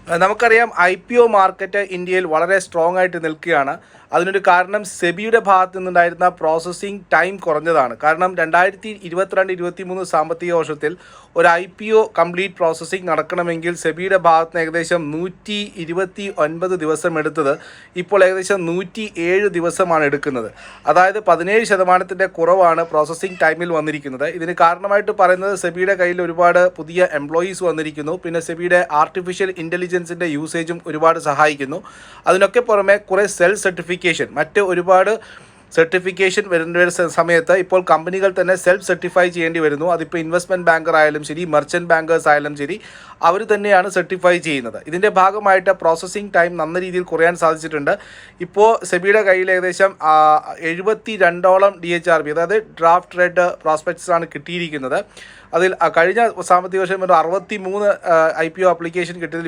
നമുക്കറിയാം IPO market ഇന്ത്യയിൽ വളരെ സ്ട്രോങ് ആയിട്ട് നിൽക്കുകയാണ്. അതിനൊരു കാരണം സെബിയുടെ ഭാഗത്തു നിന്നുണ്ടായിരുന്ന പ്രോസസ്സിംഗ് ടൈം കുറഞ്ഞതാണ്. കാരണം 2022-23 സാമ്പത്തിക വർഷത്തിൽ ഒരു IPO കംപ്ലീറ്റ് പ്രോസസ്സിംഗ് നടക്കണമെങ്കിൽ സെബിയുടെ ഭാഗത്ത് നിന്ന് ഏകദേശം 129 ദിവസം എടുത്തത് ഇപ്പോൾ ഏകദേശം 107 ദിവസമാണ് എടുക്കുന്നത്. അതായത് 17% കുറവാണ് പ്രോസസ്സിംഗ് ടൈമിൽ വന്നിരിക്കുന്നത്. ഇതിന് കാരണമായിട്ട് പറയുന്നത് സെബിയുടെ കയ്യിൽ ഒരുപാട് പുതിയ എംപ്ലോയീസ് വന്നിരിക്കുന്നു. പിന്നെ സെബിയുടെ ആർട്ടിഫിഷ്യൽ ഇൻ്റലിജൻസിൻ്റെ യൂസേജും ഒരുപാട് സഹായിക്കുന്നു. അതിനൊക്കെ പുറമെ കുറേ സെൽഫ് സർട്ടിഫിക്കേഷൻ മറ്റ് ഒരുപാട് സർട്ടിഫിക്കേഷൻ വരുന്ന സമയത്ത് ഇപ്പോൾ കമ്പനികൾ തന്നെ സെൽഫ് സർട്ടിഫൈ ചെയ്യേണ്ടി വരുന്നു. അതിപ്പോൾ ഇൻവെസ്റ്റ്മെൻറ്റ് ബാങ്കർ ആയാലും ശരി, മെർച്ചൻറ്റ് ബാങ്കേഴ്സ് ആയാലും ശരി, അവർ തന്നെയാണ് സർട്ടിഫൈ ചെയ്യുന്നത്. ഇതിൻ്റെ ഭാഗമായിട്ട് പ്രോസസ്സിംഗ് ടൈം നല്ല രീതിയിൽ കുറയാൻ സാധിച്ചിട്ടുണ്ട്. ഇപ്പോൾ സെബിയുടെ കയ്യിൽ ഏകദേശം 72ഓളം DHRP അതായത് ഡ്രാഫ്റ്റ് റെഡ് പ്രോസ്പെക്ട്സ് ആണ് കിട്ടിയിരിക്കുന്നത്. അതിൽ കഴിഞ്ഞ സാമ്പത്തിക വർഷം ഒരു 63 IPO ആപ്ലിക്കേഷൻ കിട്ടിയതിൽ